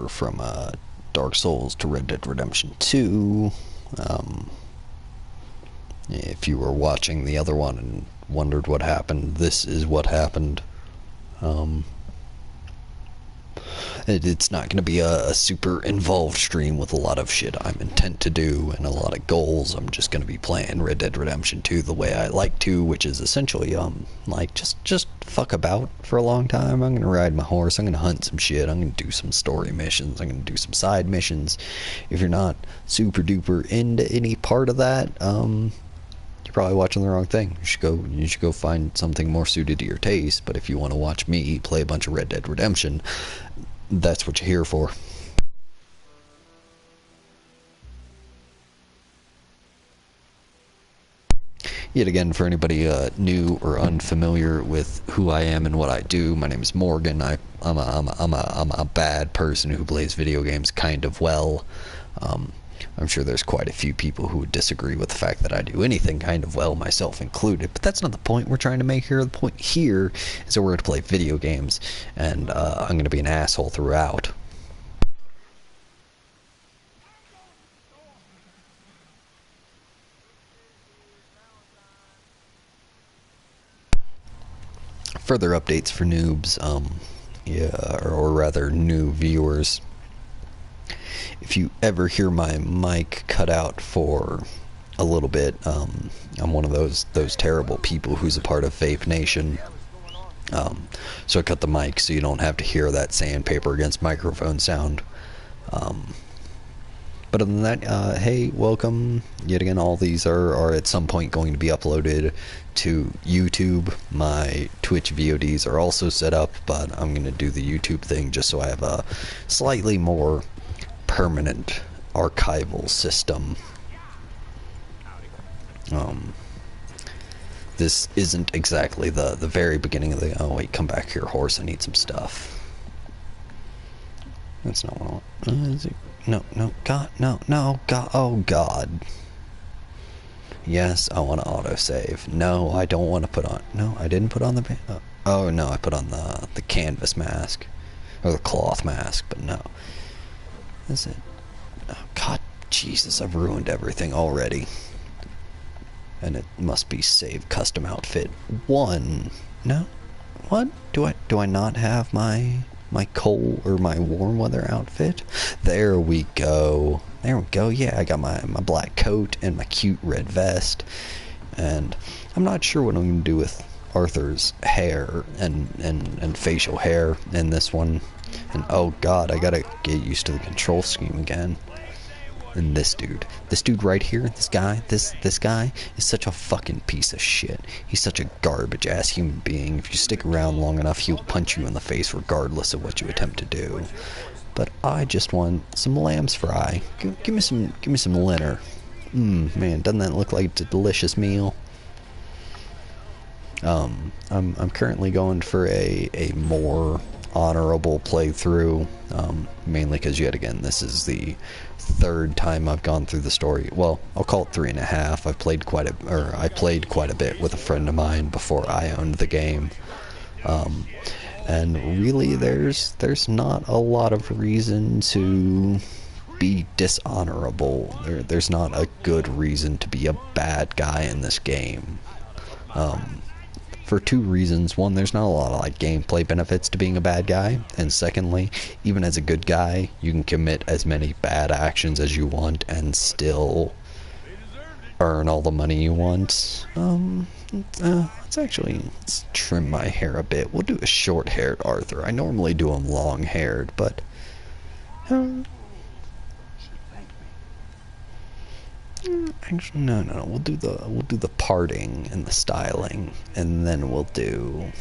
from Dark Souls to Red Dead Redemption 2. If you were watching the other one and wondered what happened, this is what happened. It's not going to be a super involved stream with a lot of shit I'm intent to do and a lot of goals. I'm just going to be playing Red Dead Redemption 2 the way I like to, which is essentially, like, just fuck about for a long time. I'm going to ride my horse, I'm going to hunt some shit, I'm going to do some story missions, I'm going to do some side missions. If you're not super duper into any part of that, you're probably watching the wrong thing. You should go find something more suited to your taste. But if you want to watch me play a bunch of Red Dead Redemption, that's what you're here for. Yet again, for anybody new or unfamiliar with who I am and what I do, my name is Morgan. I'm a bad person who plays video games kind of well. I'm sure there's quite a few people who would disagree with the fact that I do anything kind of well, myself included, but that's not the point we're trying to make here. The point here is that we're going to play video games, and I'm going to be an asshole throughout. Further updates for noobs, or rather new viewers. If you ever hear my mic cut out for a little bit, I'm one of those terrible people who's a part of Vape Nation. So I cut the mic so you don't have to hear that sandpaper against microphone sound. But other than that, hey, welcome. Yet again, all these are at some point going to be uploaded to YouTube. My Twitch VODs are also set up, but I'm going to do the YouTube thing just so I have a slightly more permanent archival system. This isn't exactly the very beginning of the... Oh wait, come back here, horse, I need some stuff. That's not what I want. Is it? No, God, no, God, oh God. Yes, I want to autosave. No, I don't want to put on... No, I didn't put on the... Oh no, I put on the canvas mask. Or the cloth mask, but no. Is it? Oh God, Jesus, I've ruined everything already. And it must be save custom outfit 1. No? What? Do I not have my cold or my warm weather outfit? There we go. There we go. Yeah, I got my black coat and my cute red vest. And I'm not sure what I'm going to do with Arthur's hair and facial hair in this one. And oh God, I gotta get used to the control scheme again. And this dude right here, this guy is such a fucking piece of shit. He's such a garbage ass human being. If you stick around long enough, he'll punch you in the face regardless of what you attempt to do. But I just want some lamb's fry. Give me some dinner. Man, doesn't that look like a delicious meal? I'm currently going for a more honorable playthrough, mainly because yet again this is the third time I've gone through the story. Well, I'll call it 3.5. I played quite a bit with a friend of mine before I owned the game, and really there's not a lot of reason to be dishonorable. There's not a good reason to be a bad guy in this game. For 2 reasons. One, there's not a lot of like gameplay benefits to being a bad guy, and secondly, even as a good guy, you can commit as many bad actions as you want and still earn all the money you want. Let's trim my hair a bit. We'll do a short-haired Arthur. I normally do him long-haired, but actually, no. We'll do the parting and the styling, and then we'll do.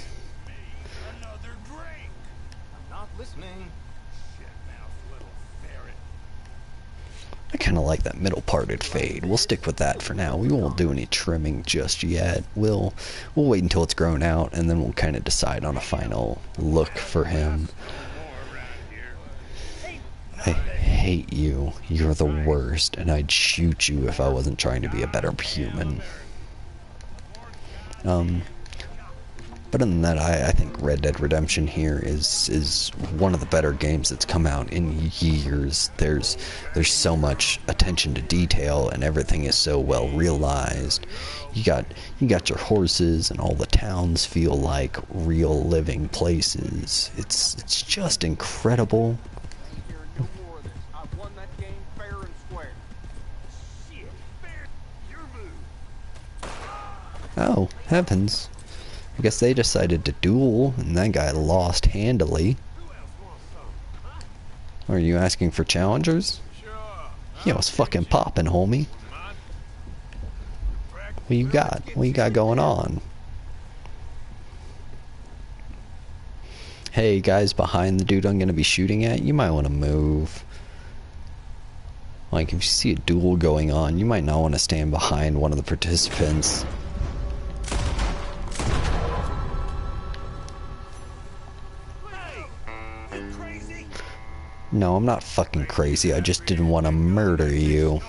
I kind of like that middle parted fade. We'll stick with that for now. We won't do any trimming just yet. We'll wait until it's grown out, and then we'll kind of decide on a final look for him. I hate you. You're the worst, and I'd shoot you if I wasn't trying to be a better human. But other than that, I think Red Dead Redemption here is one of the better games that's come out in years. There's so much attention to detail, and everything is so well realized. You got your horses, and all the towns feel like real living places. It's just incredible. Oh, heavens. I guess they decided to duel, and that guy lost handily. Are you asking for challengers? Yo, it's fucking poppin', homie. What you got? What you got going on? Hey, guys behind the dude I'm gonna be shooting at, you might want to move. Like, if you see a duel going on, you might not want to stand behind one of the participants. No, I'm not fucking crazy. I just didn't want to murder you.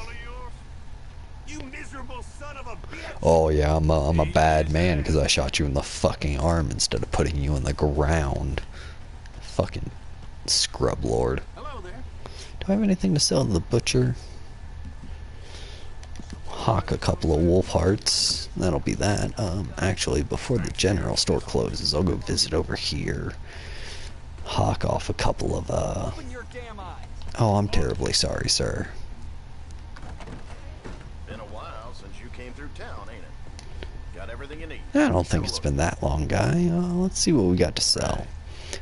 Oh yeah, I'm a bad man because I shot you in the fucking arm instead of putting you on the ground. Fucking scrub lord. Hello there. Do I have anything to sell to the butcher? Hawk a couple of wolf hearts. That'll be that. Actually, before the general store closes, I'll go visit over here. Hawk off a couple of, Oh, I'm terribly sorry, sir. Been a while since you came through town, ain't it? Got everything you need. I don't think it's been that long, guy. Let's see what we got to sell.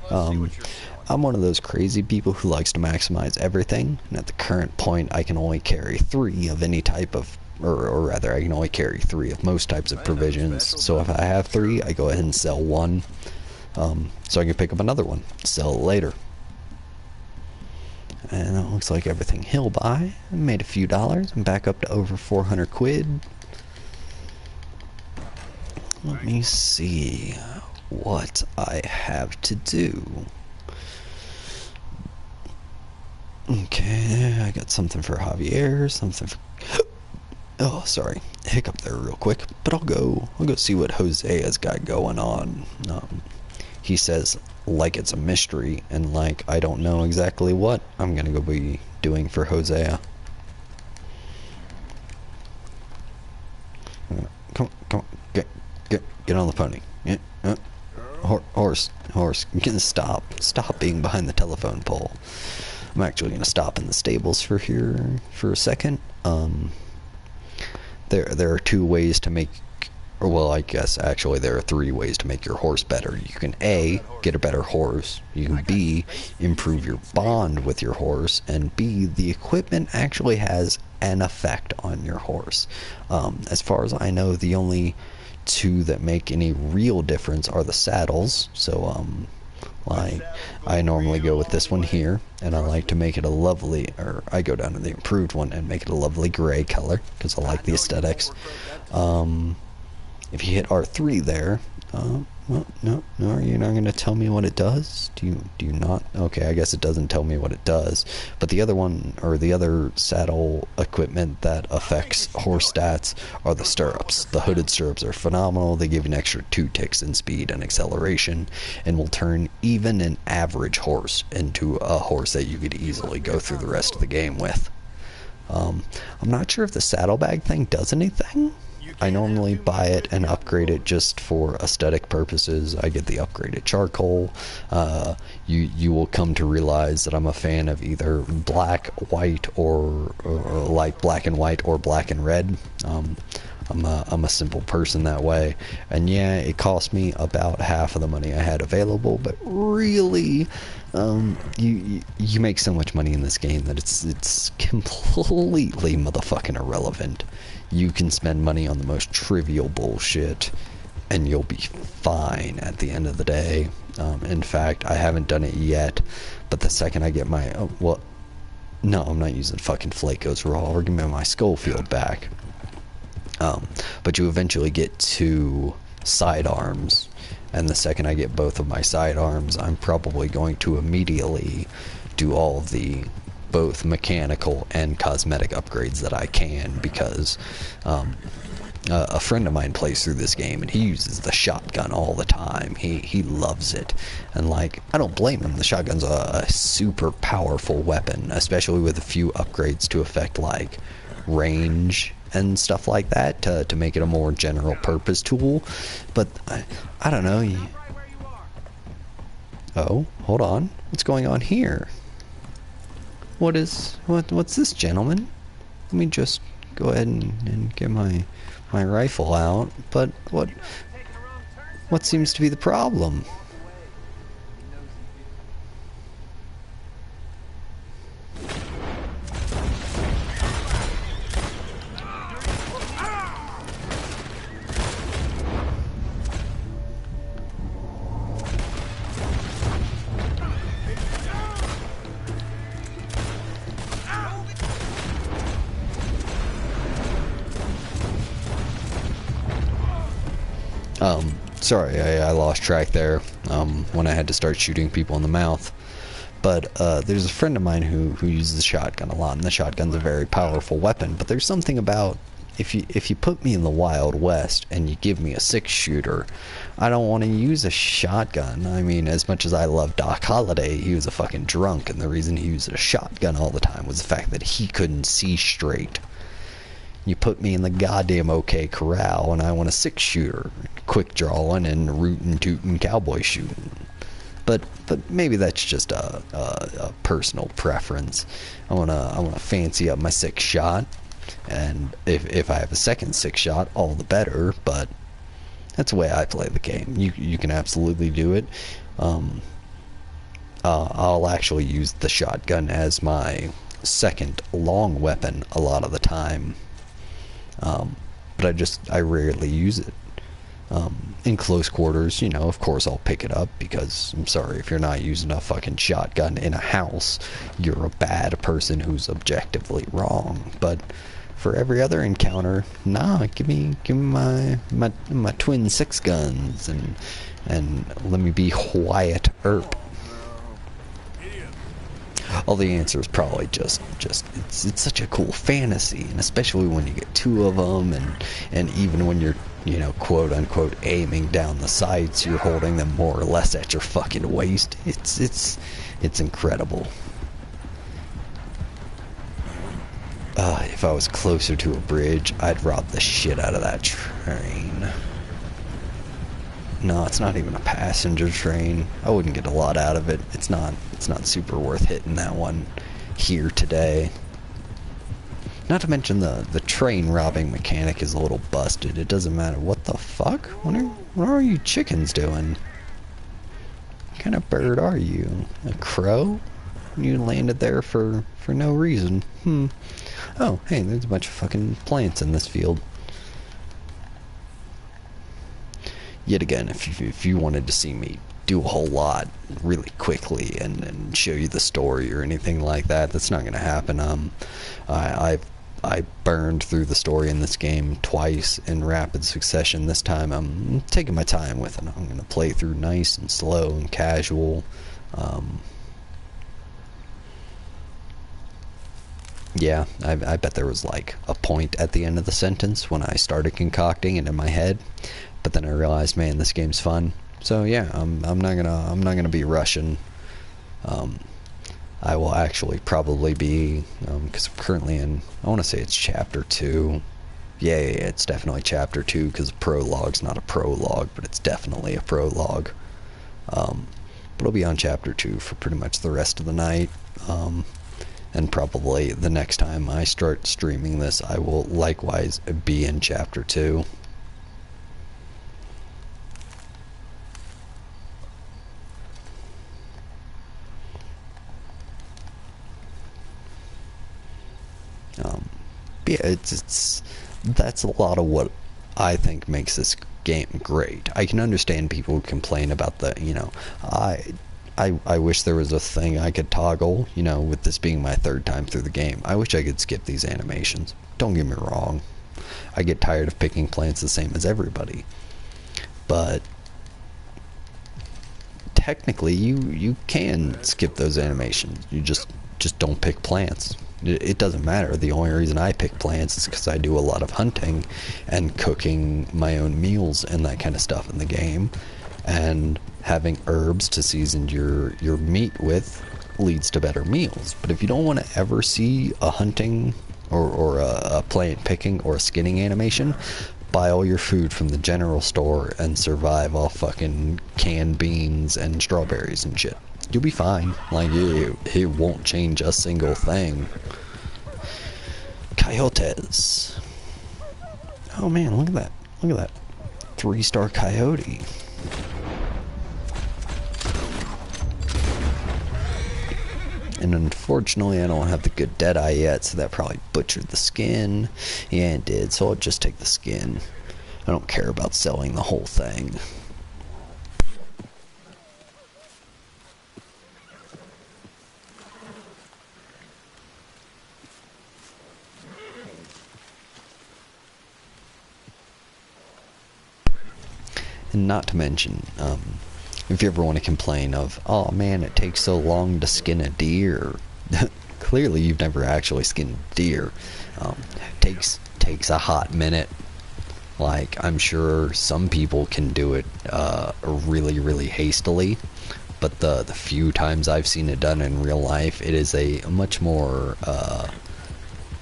I'm one of those crazy people who likes to maximize everything, and at the current point, I can only carry 3 of any type of, or rather, I can only carry 3 of most types of provisions. So if I have 3, I go ahead and sell 1. So I can pick up another one, sell it later. And it looks like everything he'll buy. I made a few dollars. I'm back up to over 400 quid. Let me see what I have to do. Okay, I got something for Javier, something for... Oh, sorry, hiccup there real quick. But I'll go see what Jose's got going on. He says, like it's a mystery, and like I don't know exactly what I'm gonna go be doing for Hosea. Come on, get on the pony. Yeah, horse, stop being behind the telephone pole. I'm actually gonna stop in the stables for a second. There are 2 ways to make. Or, well, I guess actually there are 3 ways to make your horse better. You can A, get a better horse. You can B, improve your bond with your horse. And B, the equipment actually has an effect on your horse. As far as I know, the only 2 that make any real difference are the saddles. So, like, I normally go with this one here, and I like to make it a lovely, or I go down to the improved one and make it a lovely gray color, because I like the aesthetics. If you hit R3 there, well, no, you're not going to tell me what it does? Do you not? Okay, I guess it doesn't tell me what it does. But the other one, or the other saddle equipment that affects horse stats are the stirrups. The hooded stirrups are phenomenal. They give you an extra 2 ticks in speed and acceleration, and will turn even an average horse into a horse that you could easily go through the rest of the game with. I'm not sure if the saddlebag thing does anything. I normally buy it and upgrade it just for aesthetic purposes. I get the upgraded charcoal. You will come to realize that I'm a fan of either black, white, or like black and white or black and red. I'm a simple person that way, and yeah, it cost me about half of the money I had available, but really, you make so much money in this game that it's completely motherfucking irrelevant. You can spend money on the most trivial bullshit, and you'll be fine at the end of the day. In fact, I haven't done it yet, but the second I get my... no, I'm not using fucking Flaco's Raw. Or give me my Schofield back. But you eventually get 2 sidearms, and the second I get both of my sidearms, I'm probably going to immediately do all of the both mechanical and cosmetic upgrades that I can, because a friend of mine plays through this game and he uses the shotgun all the time. He loves it, and like, I don't blame him. The shotgun's a super powerful weapon, especially with a few upgrades to affect like range and stuff like that to make it a more general purpose tool. But I don't know. Oh, hold on. What's going on here? What's this, gentleman? Let me just go ahead and get my rifle out. But what seems to be the problem? Sorry, I lost track there when I had to start shooting people in the mouth. But there's a friend of mine who uses the shotgun a lot, and the shotgun's a very powerful weapon. But there's something about, if you put me in the Wild West and you give me a 6-shooter, I don't want to use a shotgun. I mean, as much as I love Doc Holliday, he was a fucking drunk, and the reason he used a shotgun all the time was the fact that he couldn't see straight. You put me in the goddamn OK Corral and I want a 6-shooter, quick drawing and rootin' tootin' cowboy shooting. But maybe that's just a personal preference. I wanna fancy up my 6-shot, and if I have a second 6-shot, all the better. But that's the way I play the game. You can absolutely do it. I'll actually use the shotgun as my second long weapon a lot of the time. But I rarely use it. In close quarters, you know, of course I'll pick it up, because I'm sorry, if you're not using a fucking shotgun in a house, you're a bad person who's objectively wrong. But for every other encounter, nah, give me my twin 6 guns and let me be Wyatt Earp. Well, the answer is probably just it's such a cool fantasy, and especially when you get 2 of them, and even when you're, you know, quote unquote aiming down the sights, you're holding them more or less at your fucking waist. It's incredible. If I was closer to a bridge, I'd rob the shit out of that train. No, it's not even a passenger train. I wouldn't get a lot out of it. It's not super worth hitting that one here today. Not to mention the train robbing mechanic is a little busted. It doesn't matter. What the fuck? What are you chickens doing? What kind of bird are you? A crow? You landed there for no reason. Oh, hey, there's a bunch of fucking plants in this field. Yet again, if you wanted to see me do a whole lot really quickly and show you the story or anything like that, that's not going to happen. I burned through the story in this game twice in rapid succession. This time I'm taking my time with it. I'm going to play through nice and slow and casual. Yeah, I bet there was like a point at the end of the sentence when I started concocting it in my head, but then I realized, man, this game's fun. So yeah, I'm not gonna be rushing. I will actually probably be, because I'm currently in, I want to say it's chapter 2. Yeah, it's definitely chapter 2, because prologue's not a prologue, but it's definitely a prologue. But I'll be on chapter 2 for pretty much the rest of the night. And probably the next time I start streaming this, I will likewise be in chapter 2. Yeah, that's a lot of what I think makes this game great. I can understand people who complain about the, you know, I wish there was a thing I could toggle, you know, with this being my 3rd time through the game. I wish I could skip these animations. Don't get me wrong. I get tired of picking plants the same as everybody. But technically, you can skip those animations. You just just don't pick plants. It doesn't matter. The only reason I pick plants is because I do a lot of hunting and cooking my own meals and that kind of stuff in the game. And having herbs to season your meat with leads to better meals. But if you don't want to ever see a hunting or a plant picking or a skinning animation, buy all your food from the general store and survive off fucking canned beans and strawberries and shit. You'll be fine. Like, it won't change a single thing. Coyotes. Oh man, look at that. Look at that. 3-star coyote. And unfortunately, I don't have the good Deadeye yet, so that probably butchered the skin. Yeah, it did, so I'll just take the skin. I don't care about selling the whole thing. And not to mention, if you ever want to complain of, oh man, it takes so long to skin a deer. Clearly you've never actually skinned a deer. Takes a hot minute. Like, I'm sure some people can do it really hastily, but the few times I've seen it done in real life, it is a much more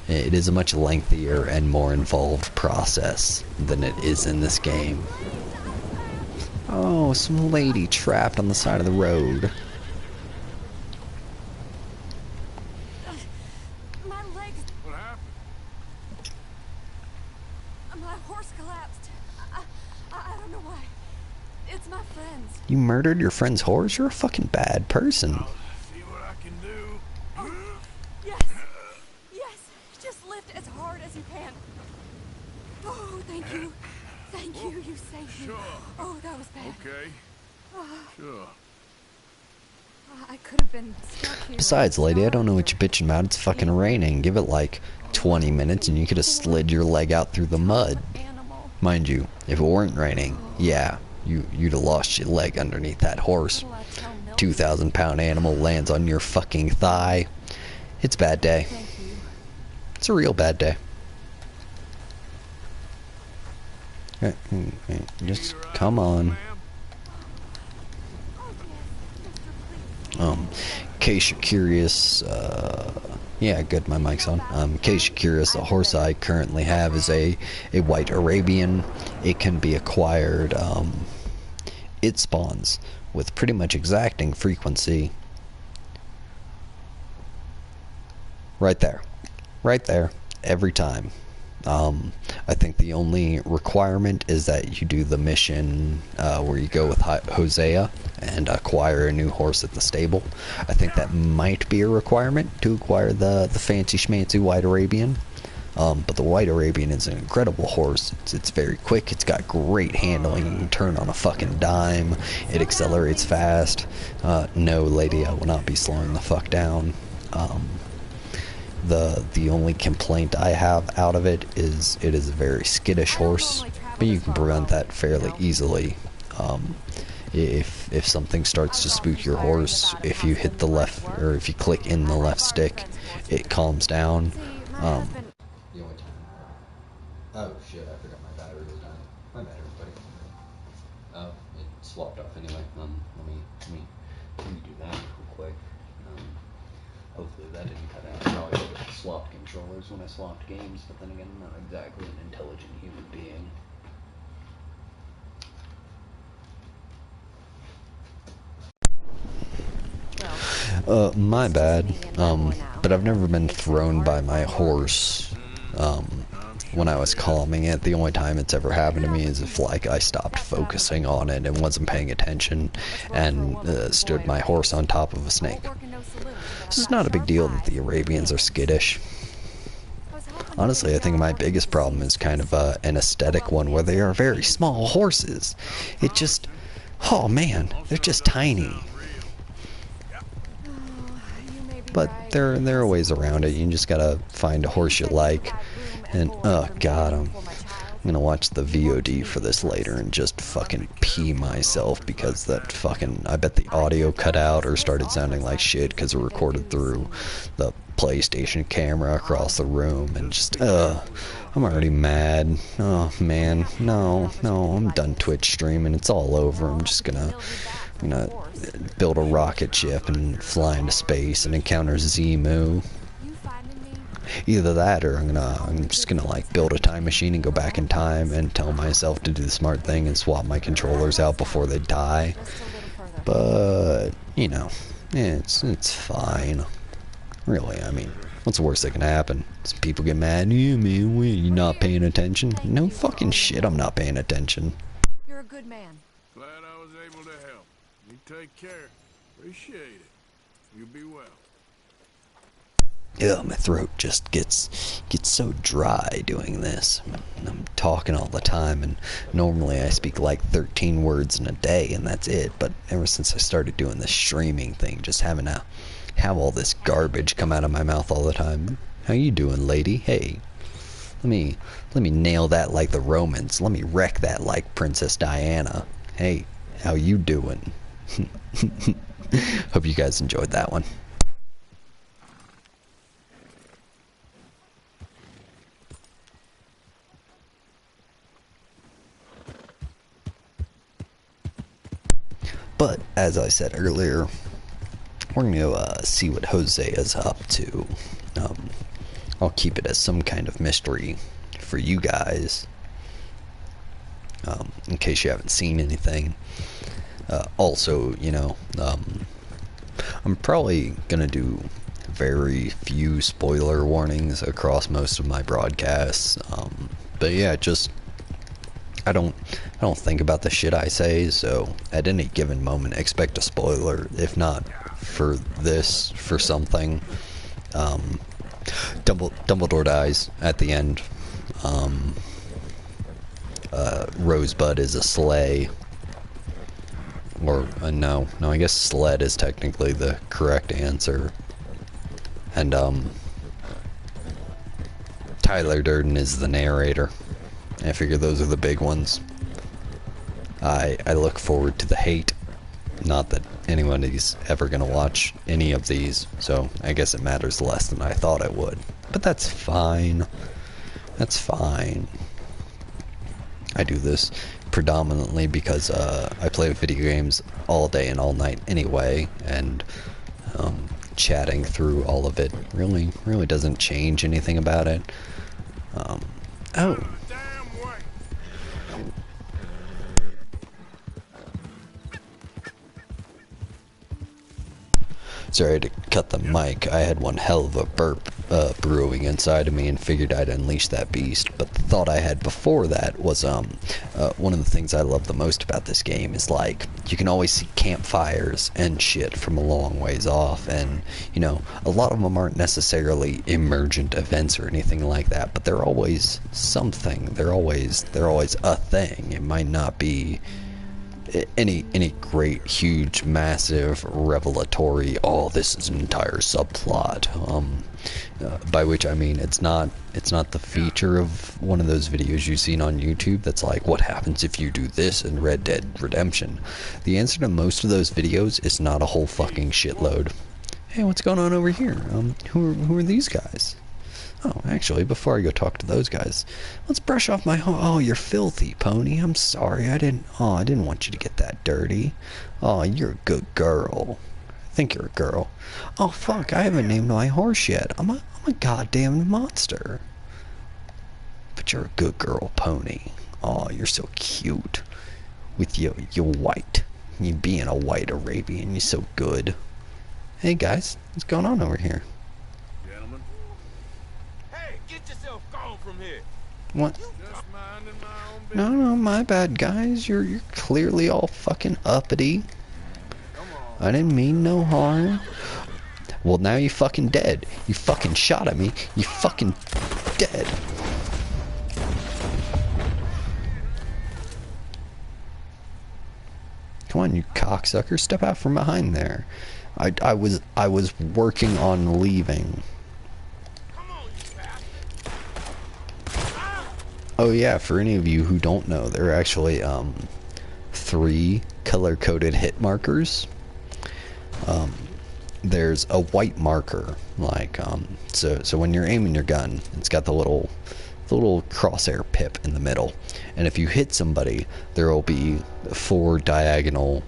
it is a much lengthier and more involved process than it is in this game. Oh, some lady trapped on the side of the road. My legs. What happened? My horse collapsed. I don't know why. It's my friend's. You murdered your friend's horse? You're a fucking bad person. I'll see what I can do. Yes. Yes. Just lift as hard as you can. Oh, thank you. Thank you. You saved me. Sure. Oh, that was bad. Okay. Sure. I could have been stuck here. Besides, lady, I don't know what you're bitching about. It's fucking raining. Give it like 20 minutes and you could have slid your leg out through the mud. Animal. Mind you, if it weren't raining, yeah, you'd have lost your leg underneath that horse. 2,000-pound animal lands on your fucking thigh. It's a bad day. Thank you. It's a real bad day. Just come on. In case you're curious, yeah, good, my mic's on. In case you're curious, the horse I currently have is a white Arabian. It can be acquired, it spawns with pretty much exacting frequency. Right there. Right there. Every time. I think the only requirement is that you do the mission where you go with Hosea and acquire a new horse at the stable. I think that might be a requirement to acquire the fancy schmancy white Arabian. But the white Arabian is an incredible horse. It's very quick. It's got great handling. You can turn on a fucking dime. It accelerates fast. No, lady, I will not be slowing the fuck down. The only complaint I have out of it is a very skittish horse, but you can prevent that fairly easily. If something starts to spook your horse, if you hit the left, or if you click in the left stick, it calms down. The only time. Oh shit, I forgot my battery was dying. My bad, everybody. Oh, it swapped off anyway. Let me do that real quick. Hopefully that didn't cut out. I probably would have swapped controllers when I swapped games, but then again, I'm not exactly an intelligent human being. My bad. But I've never been thrown by my horse, when I was calming it. The only time it's ever happened to me is if, like, I stopped focusing on it and wasn't paying attention and stood my horse on top of a snake. This is not a big deal that the Arabians are skittish. Honestly, I think my biggest problem is kind of an aesthetic one, where they are very small horses. It just, oh man, they're just tiny. But there are ways around it. You just gotta find a horse you like. And oh god, I'm gonna watch the VOD for this later and just fucking pee myself because that fucking, I bet the audio cut out or started sounding like shit because it recorded through the PlayStation camera across the room and just, I'm already mad. Oh man, no, I'm done Twitch streaming, it's all over. I'm just gonna build a rocket ship and fly into space and encounter Zemu. Either that or I'm just gonna like build a time machine and go back in time and tell myself to do the smart thing and swap my controllers out before they die. But, you know, it's fine. Really, I mean, what's the worst that can happen? Some people get mad, yeah man, what, you not paying attention? No fucking shit, I'm not paying attention. You're a good man. Glad I was able to help. You take care. Appreciate it. You be well. Yeah, my throat just gets so dry doing this. I'm talking all the time, and normally I speak like 13 words in a day, and that's it. But ever since I started doing this streaming thing, just having to have all this garbage come out of my mouth all the time. How you doing, lady? Hey, let me nail that like the Romans. Let me wreck that like Princess Diana. Hey, how you doing? Hope you guys enjoyed that one. But, as I said earlier, we're going to see what Jose is up to. I'll keep it as some kind of mystery for you guys, in case you haven't seen anything. Also, you know, I'm probably going to do very few spoiler warnings across most of my broadcasts. But yeah, just I don't think about the shit I say, so at any given moment expect a spoiler, if not for this, for something. Dumbledore dies at the end. Rosebud is a sleigh. Or, no, I guess sled is technically the correct answer. And, Tyler Durden is the narrator. I figure those are the big ones. I look forward to the hate. Not that anyone is ever gonna watch any of these, so I guess it matters less than I thought it would. But that's fine. That's fine. I do this predominantly because I play video games all day and all night anyway, and chatting through all of it really doesn't change anything about it. Oh. Sorry to cut the mic. I had one hell of a burp brewing inside of me and figured I'd unleash that beast. But the thought I had before that was one of the things I love the most about this game is like you can always see campfires and shit from a long ways off, and you know a lot of them aren't necessarily emergent events or anything like that, but they're always something. They're always a thing. It might not be any great, huge, massive, revelatory, oh, this is an entire subplot, by which I mean it's not the feature of one of those videos you've seen on YouTube that's like, what happens if you do this in Red Dead Redemption? The answer to most of those videos is not a whole fucking shitload. Hey, what's going on over here? Who are these guys? Oh, actually, before I go talk to those guys, let's brush off my oh, you're filthy, pony. I'm sorry. I didn't want you to get that dirty. Oh, you're a good girl. I think you're a girl. Oh, fuck, I haven't named my horse yet. I'm a goddamn monster. But you're a good girl, pony. Oh, you're so cute. With your white. You being a white Arabian, you're so good. Hey, guys, what's going on over here? What? No, my bad, guys. You're clearly all fucking uppity. I didn't mean no harm. Well, now you fucking dead. You fucking shot at me. You fucking dead. Come on, you cocksucker. Step out from behind there. I was working on leaving. Oh yeah, for any of you who don't know, there are actually 3 color-coded hit markers. There's a white marker, like so when you're aiming your gun, it's got the little crosshair pip in the middle, and if you hit somebody, there will be 4 diagonal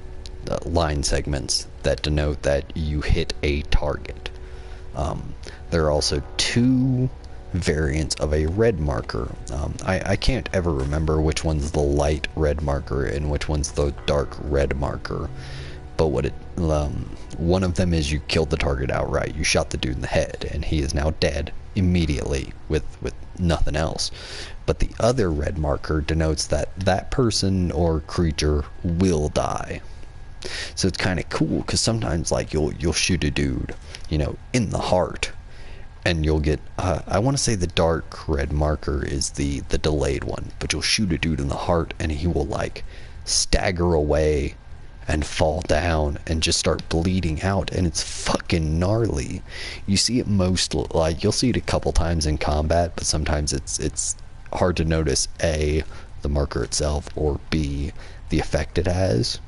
line segments that denote that you hit a target. There are also 2 variants of a red marker. I can't ever remember which one's the light red marker and which one's the dark red marker, but one of them is you killed the target outright. You shot the dude in the head and he is now dead immediately with nothing else. But the other red marker denotes that that person or creature will die. So it's kind of cool because sometimes like you'll shoot a dude, you know, in the heart, and you'll get I want to say the dark red marker is the delayed one, but you'll shoot a dude in the heart and he will like stagger away and fall down and just start bleeding out, and it's fucking gnarly. You see it most, like, you'll see it a couple times in combat, but sometimes it's hard to notice A, the marker itself, or B, the effect it has.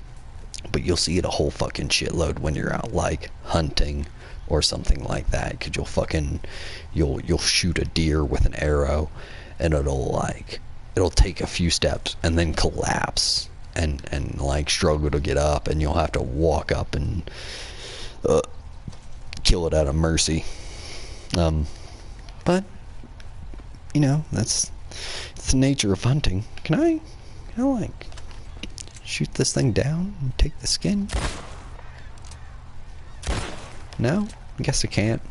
But you'll see it a whole fucking shitload when you're out like hunting or something like that, because you'll shoot a deer with an arrow and it'll take a few steps and then collapse and like struggle to get up, and you'll have to walk up and kill it out of mercy. But you know, it's the nature of hunting. Can I like shoot this thing down and take the skin? No? I guess I can't.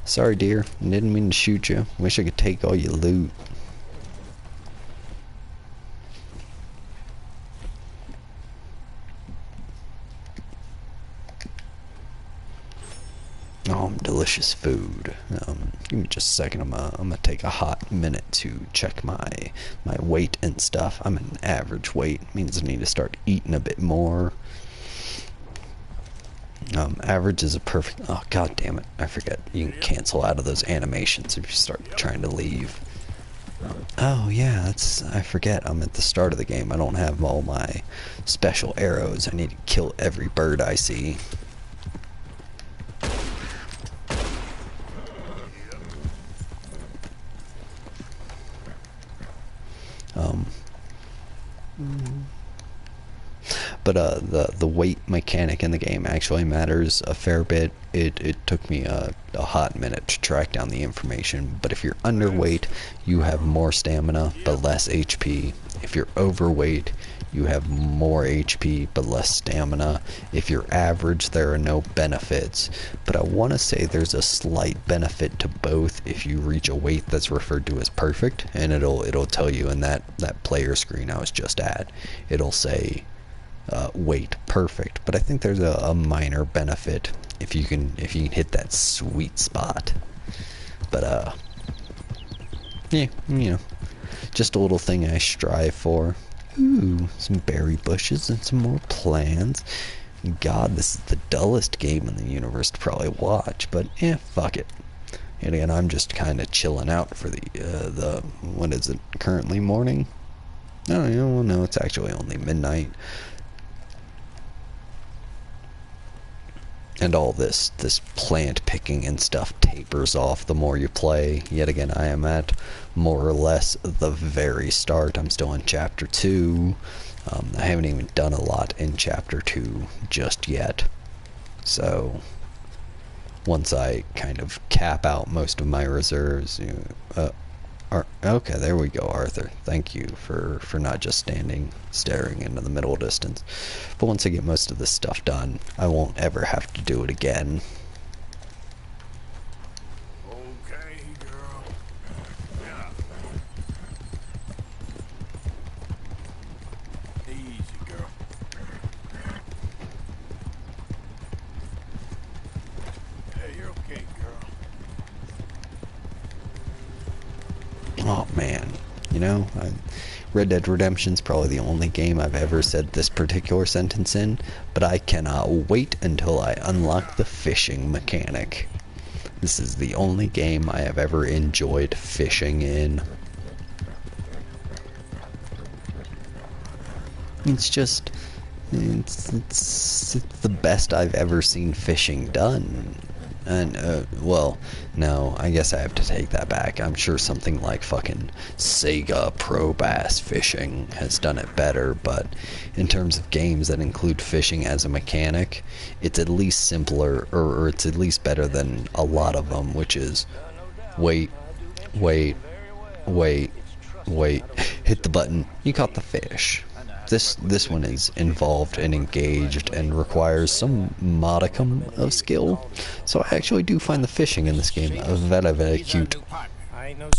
Sorry, dear. I didn't mean to shoot you. Wish I could take all your loot. Oh, delicious food. Give me just a second. I'm gonna take a hot minute to check my weight and stuff. I'm an average weight. Means I need to start eating a bit more. Average is a perfect. Oh, god damn it! I forget. You can cancel out of those animations if you start trying to leave. Oh yeah, I forget. I'm at the start of the game. I don't have all my special arrows. I need to kill every bird I see. But the weight mechanic in the game actually matters a fair bit. It took me a hot minute to track down the information, but if you're underweight, you have more stamina but less HP. If you're overweight, you have more HP but less stamina. If you're average, there are no benefits, but I want to say there's a slight benefit to both if you reach a weight that's referred to as perfect, and it'll tell you in that player screen I was just at. It'll say weight perfect, but I think there's a minor benefit if you can hit that sweet spot. But yeah, you know, just a little thing I strive for. Ooh, some berry bushes and some more plants. God, this is the dullest game in the universe to probably watch, but fuck it. And again, I'm just kind of chilling out for the what is it, currently morning? Oh, you know, no, it's actually only midnight. And all this plant picking and stuff tapers off the more you play. Yet again, I am at more or less the very start. I'm still in chapter 2. I haven't even done a lot in chapter 2 just yet. So once I kind of cap out most of my reserves, okay, there we go, Arthur. Thank you for not just staring into the middle distance. But once I get most of this stuff done, I won't ever have to do it again. Okay, girl. Yeah. Easy, girl. Hey, you're okay, girl. Oh man, you know, Red Dead Redemption's probably the only game I've ever said this particular sentence in, but I cannot wait until I unlock the fishing mechanic. This is the only game I have ever enjoyed fishing in. It's just, it's the best I've ever seen fishing done. And, well, no, I guess I have to take that back. I'm sure something like fucking Sega Pro Bass Fishing has done it better, but in terms of games that include fishing as a mechanic, it's at least simpler, or it's at least better than a lot of them, which is, wait, hit the button, you caught the fish. This one is involved and engaged and requires some modicum of skill, so I actually do find the fishing in this game very, very cute. I ain't no